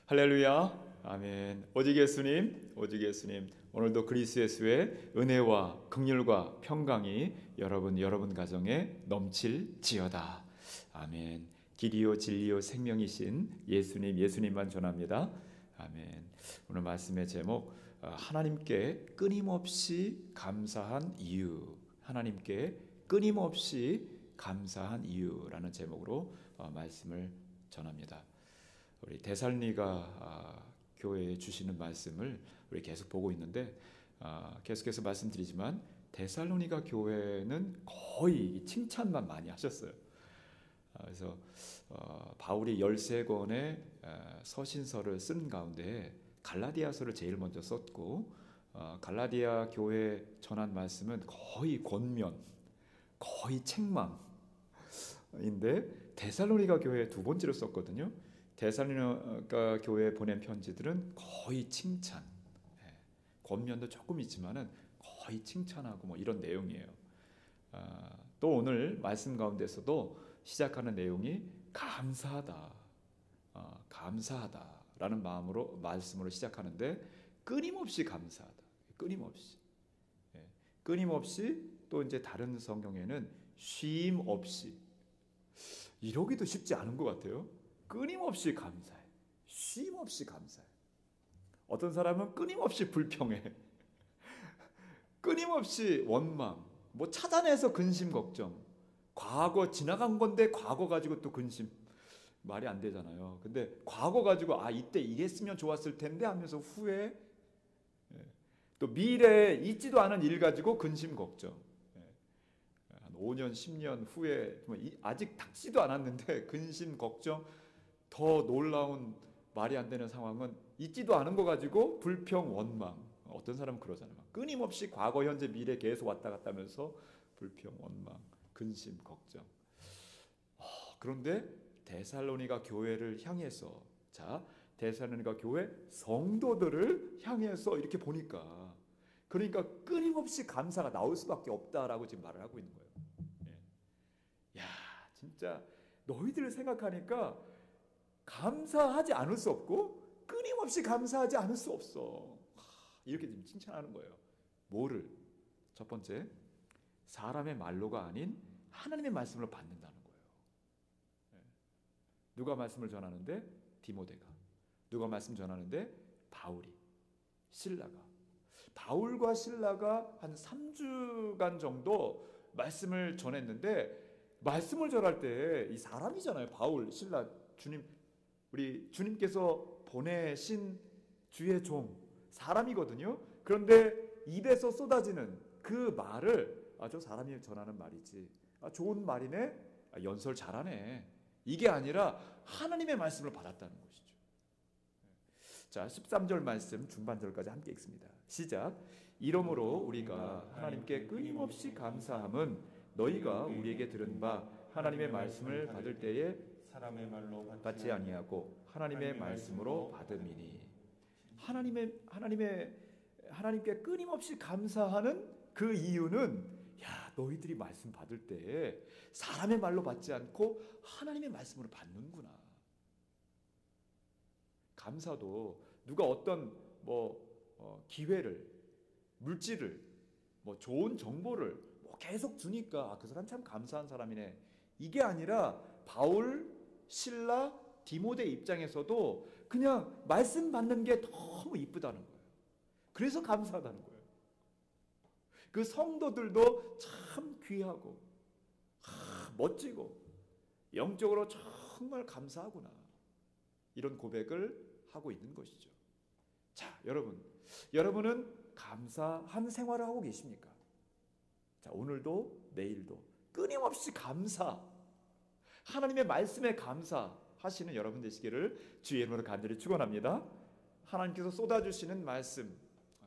할렐루야. 아멘. 오직 예수님, 오직 예수님. 오늘도 그리스도 예수의 은혜와 긍휼과 평강이 여러분 가정에 넘칠지어다. 아멘. 길이요 진리요 생명이신 예수님만 전합니다. 아멘. 오늘 말씀의 제목, 하나님께 끊임없이 감사한 이유. 하나님께 끊임없이 감사한 이유라는 제목으로 말씀을 전합니다. 우리 데살로니가 교회에 주시는 말씀을 우리 계속 보고 있는데, 계속해서 말씀드리지만 데살로니가 교회는 거의 칭찬만 많이 하셨어요. 그래서 바울이 13권의 서신서를 쓴 가운데 갈라디아서를 제일 먼저 썼고, 갈라디아 교회에 전한 말씀은 거의 권면, 거의 책망인데 데살로니가 교회에 두 번째로 썼거든요. 데살로니가 교회에 보낸 편지들은 거의 칭찬, 권면도 조금 있지만은 거의 칭찬하고 뭐 이런 내용이에요. 또 오늘 말씀 가운데서도 시작하는 내용이 감사하다, 감사하다라는 마음으로 말씀으로 시작하는데, 끊임없이 감사하다, 끊임없이 또 이제 다른 성경에는 쉼 없이, 이러기도 쉽지 않은 것 같아요. 끊임없이 감사해, 쉼 없이 감사해. 어떤 사람은 끊임없이 불평해, 끊임없이 원망, 뭐 찾아내서 근심 걱정, 과거 지나간 건데 과거 가지고 또 근심, 말이 안 되잖아요. 근데 과거 가지고 이때 이랬으면 좋았을 텐데 하면서 후회, 또 미래에 있지도 않은 일 가지고 근심 걱정, 한 5년 10년 후에 아직 닥치도 않았는데 근심 걱정. 더 놀라운 말이 안 되는 상황은 있지도 않은 거 가지고 불평 원망. 어떤 사람은 그러잖아요. 끊임없이 과거 현재 미래 계속 왔다 갔다 하면서 불평 원망 근심 걱정. 그런데 데살로니가 교회를 향해서, 데살로니가 교회 성도들을 향해서 이렇게 보니까, 그러니까 끊임없이 감사가 나올 수밖에 없다라고 지금 말을 하고 있는 거예요. 야, 진짜 너희들을 생각하니까 감사하지 않을 수 없고 끊임없이 감사하지 않을 수 없어. 이렇게 지금 칭찬하는 거예요. 뭐를? 첫 번째, 사람의 말로가 아닌 하나님의 말씀으로 받는다는 거예요. 누가 말씀을 전하는데? 디모데가. 누가 말씀 전하는데? 바울이, 실라가. 바울과 실라가 한 3주간 정도 말씀을 전했는데, 말씀을 전할 때 이 사람이잖아요. 바울, 실라, 우리 주님께서 보내신 주의 종, 사람이거든요. 그런데 입에서 쏟아지는 그 말을, 저 사람이 전하는 말이지, 좋은 말이네, 연설 잘하네, 이게 아니라 하나님의 말씀을 받았다는 것이죠. 자, 13절 말씀 중반절까지 함께 읽습니다. 시작. 이러므로 우리가 하나님께 끊임없이 감사함은 너희가 우리에게 들은 바 하나님의 말씀을 받을 때에 사람의 말로 받지 아니하고 하나님의 말씀으로 받음이니. 하나님께 끊임없이 감사하는 그 이유는, 너희들이 말씀 받을 때 사람의 말로 받지 않고 하나님의 말씀으로 받는구나. 감사도 누가 어떤 기회를, 물질을, 좋은 정보를 계속 주니까 그 사람 참 감사한 사람이네, 이게 아니라 바울, 실라, 디모데 입장에서도 그냥 말씀 받는 게 너무 이쁘다는 거예요. 그래서 감사하다는 거예요. 그 성도들도 참 귀하고 멋지고 영적으로 정말 감사하구나, 이런 고백을 하고 있는 것이죠. 자, 여러분은 감사한 생활을 하고 계십니까? 자, 오늘도 내일도 끊임없이 감사, 하나님의 말씀에 감사하시는 여러분 되시기를 주의 이름으로 간절히 축원합니다. 하나님께서 쏟아주시는 말씀,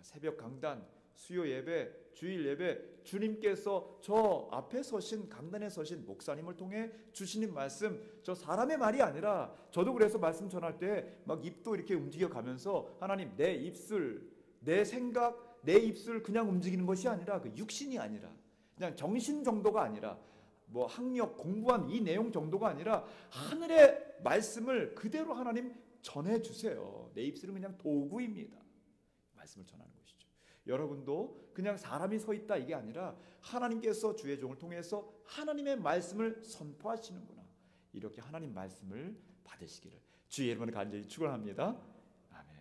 새벽 강단, 수요 예배, 주일 예배, 주님께서 저 앞에 서신, 강단에 서신 목사님을 통해 주시는 말씀, 저 사람의 말이 아니라, 저도 그래서 말씀 전할 때 막 입도 이렇게 움직여가면서, 하나님, 내 입술, 내 생각, 내 입술 그냥 움직이는 것이 아니라, 그 육신이 아니라, 그냥 정신 정도가 아니라, 학력 공부한 이 내용 정도가 아니라 하늘의 말씀을 그대로 하나님 전해주세요. 내 입술은 그냥 도구입니다. 말씀을 전하는 것이죠. 여러분도 그냥 사람이 서 있다 이게 아니라 하나님께서 주의 종을 통해서 하나님의 말씀을 선포하시는구나. 이렇게 하나님 말씀을 받으시기를 주의 이름으로 간절히 축원합니다. 아멘.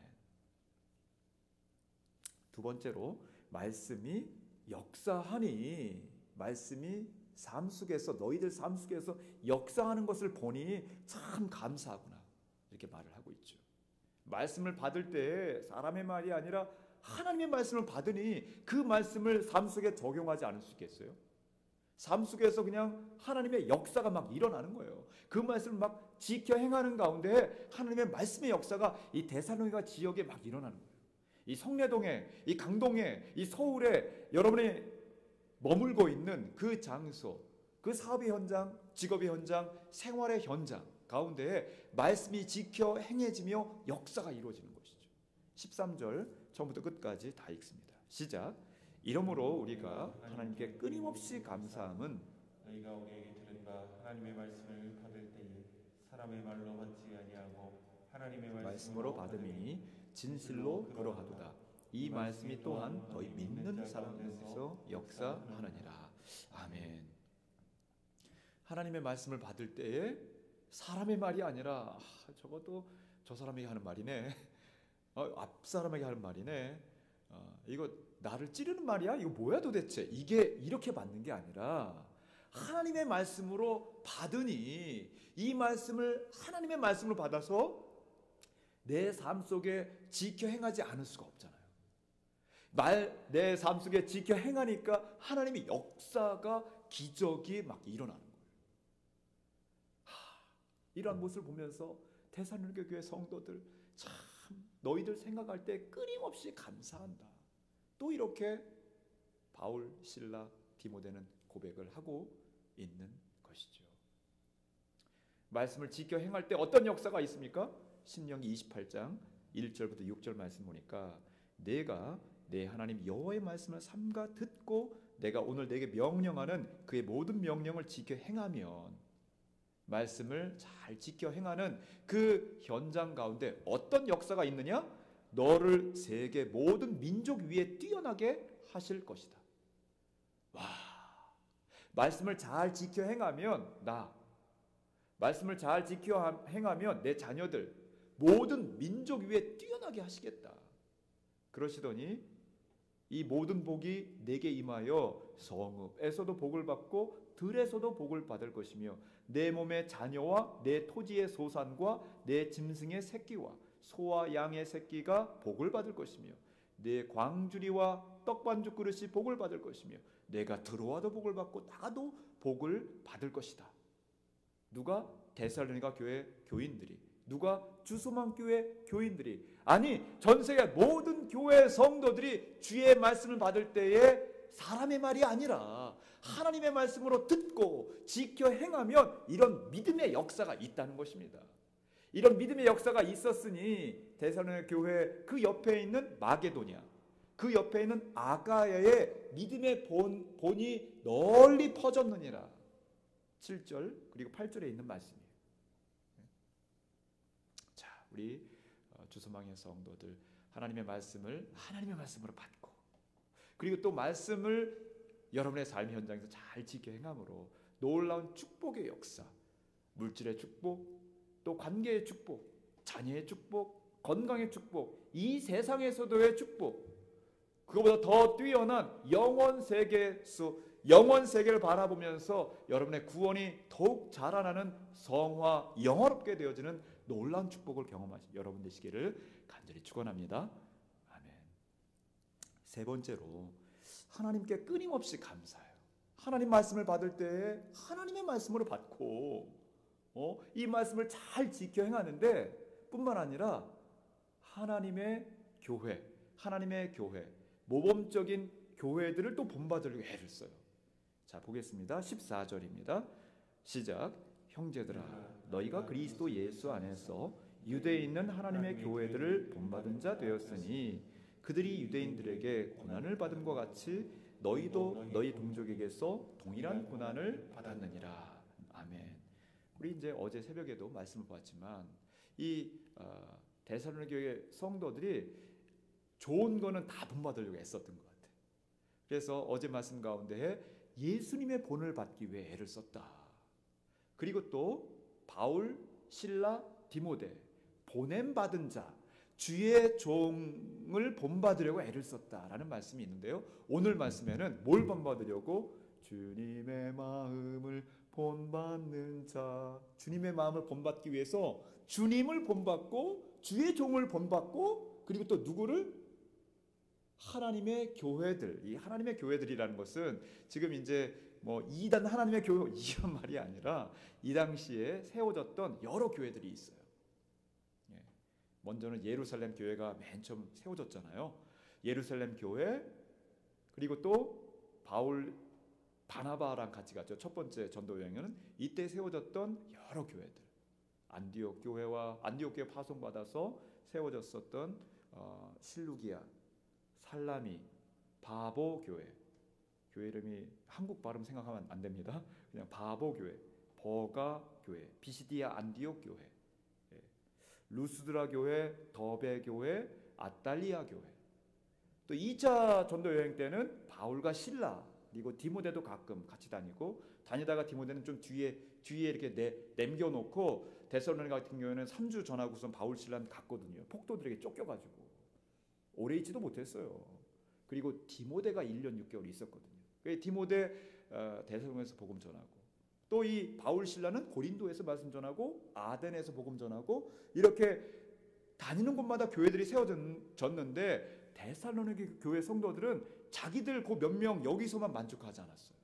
두 번째로 말씀이 역사하니, 말씀이 삶 속에서, 너희들 삶 속에서 역사하는 것을 보니 참 감사하구나, 이렇게 말을 하고 있죠. 말씀을 받을 때 사람의 말이 아니라 하나님의 말씀을 받으니 그 말씀을 삶 속에 적용하지 않을 수 있겠어요? 삶 속에서 그냥 하나님의 역사가 막 일어나는 거예요. 그 말씀을 막 지켜 행하는 가운데 하나님의 말씀의 역사가 이 데살로니가 지역에 막 일어나는 거예요. 이 성내동에, 이 강동에, 이 서울에 여러분이 머물고 있는 그 장소, 그 사업의 현장, 직업의 현장, 생활의 현장 가운데 말씀이 지켜 행해지며 역사가 이루어지는 것이죠. 13절 처음부터 끝까지 다 읽습니다. 시작. 이러므로 우리가 하나님께 끊임없이 감사함은 너희가 우리에게 들은 바 하나님의 말씀을 받을 때에 사람의 말로 받지 아니하고 하나님의 말씀으로 받음이니 진실로 그러하도다. 이 말씀이 또한 너희 믿는 사람들에서 역사하느니라. 아멘. 하나님의 말씀을 받을 때에 사람의 말이 아니라 적어도 저 사람에게 하는 말이네, 앞 사람에게 하는 말이네, 이거 나를 찌르는 말이야? 이거 뭐야 도대체? 이게 이렇게 받는 게 아니라 하나님의 말씀으로 받으니, 이 말씀을 하나님의 말씀으로 받아서 내 삶 속에 지켜 행하지 않을 수가 없잖아요. 내 삶 속에 지켜 행하니까 하나님의 역사가, 기적이 막 일어나는 거예요. 이러한 모습을 보면서 데살로니가 교회 성도들, 참 너희들 생각할 때 끊임없이 감사한다. 또 이렇게 바울, 실라, 디모데는 고백을 하고 있는 것이죠. 말씀을 지켜 행할 때 어떤 역사가 있습니까? 신명기 28장 1절부터 6절 말씀 보니까 내가 내 하나님 여호와의 말씀을 삼가 듣고 내가 오늘 내게 명령하는 그의 모든 명령을 지켜 행하면, 말씀을 잘 지켜 행하는 그 현장 가운데 어떤 역사가 있느냐? 너를 세계 모든 민족 위에 뛰어나게 하실 것이다. 와, 말씀을 잘 지켜 행하면 말씀을 잘 지켜 행하면 내 자녀들 모든 민족 위에 뛰어나게 하시겠다. 그러시더니 이 모든 복이 내게 임하여 성읍에서도 복을 받고 들에서도 복을 받을 것이며 내 몸의 자녀와 내 토지의 소산과 내 짐승의 새끼와 소와 양의 새끼가 복을 받을 것이며 내 광주리와 떡반죽 그릇이 복을 받을 것이며 내가 들어와도 복을 받고 나가도 복을 받을 것이다. 누가? 데살로니가 교회 교인들이. 누가? 주소만 교회 교인들이. 아니, 전세계 모든 교회 성도들이 주의 말씀을 받을 때에 사람의 말이 아니라 하나님의 말씀으로 듣고 지켜 행하면 이런 믿음의 역사가 있다는 것입니다. 이런 믿음의 역사가 있었으니 데살로니가 교회 그 옆에 있는 마게도냐, 그 옆에 있는 아가야의 믿음의 본이 널리 퍼졌느니라. 7절 그리고 8절에 있는 말씀이에요. 자, 우리 주소망의 성도들, 하나님의 말씀으로 받고, 그리고 또 말씀을 여러분의 삶 현장에서 잘 지켜 행함으로 놀라운 축복의 역사, 물질의 축복, 또 관계의 축복, 자녀의 축복, 건강의 축복, 이 세상에서도의 축복, 그거보다 더 뛰어난 영원 세계를 바라보면서 여러분의 구원이 더욱 자라나는 성화, 영화롭게 되어지는 놀라운 축복을 경험하신 여러분 되시기를 간절히 축원합니다. 아멘. 세 번째로 하나님께 끊임없이 감사해요. 하나님 말씀을 받을 때 하나님의 말씀으로 받고 이 말씀을 잘 지켜 행하는데 뿐만 아니라 하나님의 교회, 모범적인 교회들을 또 본받으려고 애를 써요. 자, 보겠습니다. 14절입니다. 시작. 형제들아, 너희가 그리스도 예수 안에서 유대에 있는 하나님의 교회들을 본받은 자 되었으니 그들이 유대인들에게 고난을 받음과 같이 너희도 너희 동족에게서 동일한 고난을 받았느니라. 아멘. 우리 이제 어제 새벽에도 말씀을 보았지만 이 데살로니가 교회 성도들이 좋은 거는 다 본받으려고 애썼던 것 같아요. 그래서 어제 말씀 가운데 예수님의 본을 받기 위해 애를 썼다. 그리고 또 바울, 실라, 디모데 보냄받은 자 주의 종을 본받으려고 애를 썼다라는 말씀이 있는데요. 오늘 말씀에는 뭘 본받으려고? 주님의 마음을 본받는 자. 주님의 마음을 본받기 위해서 주님을 본받고 주의 종을 본받고 그리고 또 누구를? 하나님의 교회들. 이 하나님의 교회들이라는 것은 지금 이제 뭐 이단 하나님의 교회 이런 말이 아니라 이 당시에 세워졌던 여러 교회들이 있어요. 먼저는 예루살렘 교회가 맨 처음 세워졌잖아요. 예루살렘 교회 그리고 또 바울 바나바랑 같이 갔죠. 첫 번째 전도 여행은 이때 세워졌던 여러 교회들. 안디옥 교회와 안디옥 교회 파송받아서 세워졌었던 실루기아, 살라미, 바보 교회. 교회 이름이 한국 발음 생각하면 안 됩니다. 그냥 바보 교회, 버가 교회, 비시디아 안디옥 교회, 루스드라 교회, 더베 교회, 아달리아 교회. 또 2차 전도 여행 때는 바울과 실라 그리고 디모데도 가끔 같이 다니고 다니다가 디모데는 좀 뒤에 이렇게 남겨놓고 데살로니가 같은 경우에는 3주 전하고선 바울 실라는 갔거든요. 폭도들에게 쫓겨가지고 오래 있지도 못했어요. 그리고 디모데가 1년 6개월 있었거든요. 디모데 데살로니가에서 복음 전하고 또 이 바울 실라는 고린도에서 말씀 전하고 아덴에서 복음 전하고 이렇게 다니는 곳마다 교회들이 세워졌는데 데살로니가 교회 성도들은 자기들 그 몇 명 여기서만 만족하지 않았어요.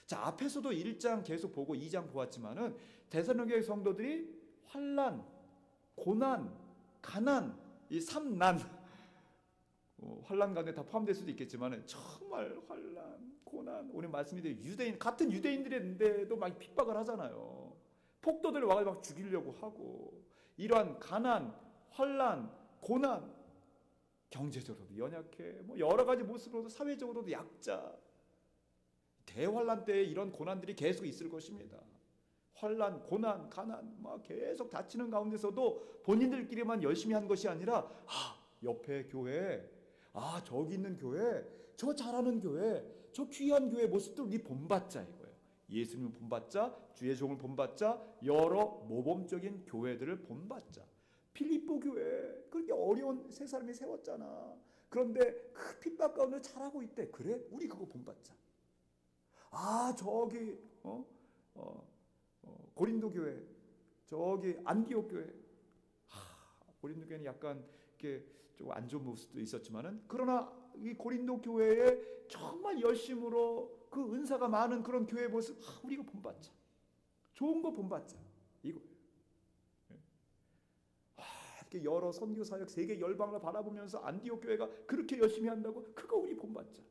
자, 앞에서도 1장 계속 보고 2장 보았지만은 데살로니가 성도들이 환난, 고난, 가난, 이 3난 환난 가운데 다 포함될 수도 있겠지만은 정말 환난, 고난, 오늘 말씀이 돼 유대인 같은 유대인들인데도 막 핍박을 하잖아요. 폭도들 와서 막 죽이려고 하고 이러한 가난, 환난, 고난, 경제적으로도 연약해, 뭐 여러 가지 모습으로도 사회적으로도 약자. 대환란 때에 이런 고난들이 계속 있을 것입니다. 환난, 고난, 가난 막 계속 다치는 가운데서도 본인들끼리만 열심히 한 것이 아니라 옆에 교회, 저기 있는 교회, 저 잘하는 교회, 저 귀한 교회 모습들 우리 본받자 이거예요. 예수님을 본받자, 주의 종을 본받자, 여러 모범적인 교회들을 본받자. 필리포 교회 그렇게 어려운 세 사람이 세웠잖아. 그런데 그 핍박 가운데 잘하고 있대. 그래? 우리 그거 본받자. 저기 고린도 교회, 저기 안디옥 교회. 고린도 교회는 약간 이렇게 좀 안 좋은 모습도 있었지만은 그러나 이 고린도 교회에 정말 열심으로 그 은사가 많은 그런 교회 모습 우리가 본받자. 좋은 거 본받자. 이거. 이렇게 여러 선교 사역 세계 열방을 바라보면서 안디옥 교회가 그렇게 열심히 한다고 그거 우리 본받자.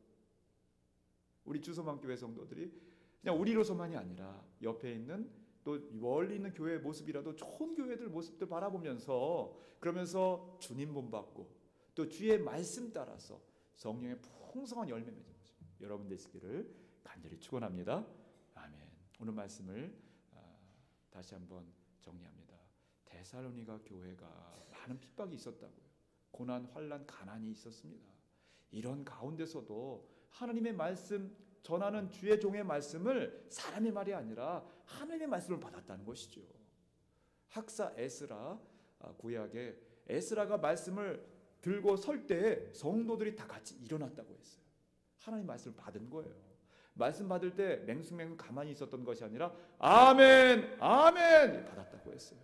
우리 주소만 교회 성도들이 그냥 우리로서만이 아니라 옆에 있는 또 멀리 있는 교회의 모습이라도 좋은 교회들 모습들 바라보면서 그러면서 주님 본받고 또 주의 말씀 따라서 성령의 풍성한 열매 맺는 것입니다. 여러분 되시기를 간절히 축원합니다. 아멘. 오늘 말씀을 다시 한번 정리합니다. 데살로니가 교회가 많은 핍박이 있었다고요. 고난, 환난, 가난이 있었습니다. 이런 가운데서도 하나님의 말씀 전하는 주의 종의 말씀을 사람의 말이 아니라 하나님의 말씀을 받았다는 것이죠. 학사 에스라 구약에 에스라가 말씀을 들고 설 때에 성도들이 다 같이 일어났다고 했어요. 하나님 말씀을 받은 거예요. 말씀 받을 때 맹숭맹숭 가만히 있었던 것이 아니라 아멘, 아멘 받았다고 했어요.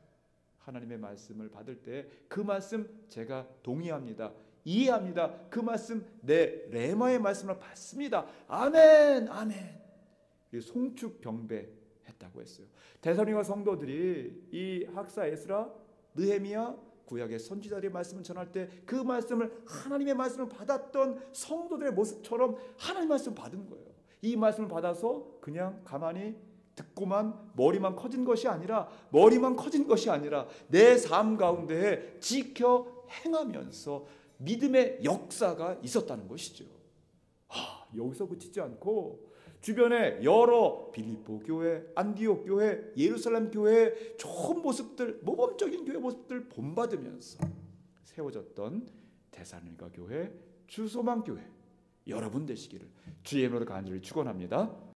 하나님의 말씀을 받을 때 그 말씀 제가 동의합니다. 이해합니다. 그 말씀 내 레마의 말씀을 받습니다. 아멘, 아멘. 송축 경배했다고 했어요. 데살로니가 성도들이 이 학사 에스라, 느헤미야, 구약의 선지자들의 말씀을 전할 때 그 말씀을 하나님의 말씀을 받았던 성도들의 모습처럼 하나님의 말씀을 받은 거예요. 이 말씀을 받아서 그냥 가만히 듣고만 머리만 커진 것이 아니라 내 삶 가운데 지켜 행하면서 믿음의 역사가 있었다는 것이죠. 여기서 그치지 않고 주변에 여러 빌립보 교회, 안디옥 교회, 예루살렘 교회의 좋은 모습들, 모범적인 교회 모습들 본받으면서 세워졌던 데살로니가 교회, 주소망 교회 여러분 되시기를 주의 이름으로 간절히 축원합니다.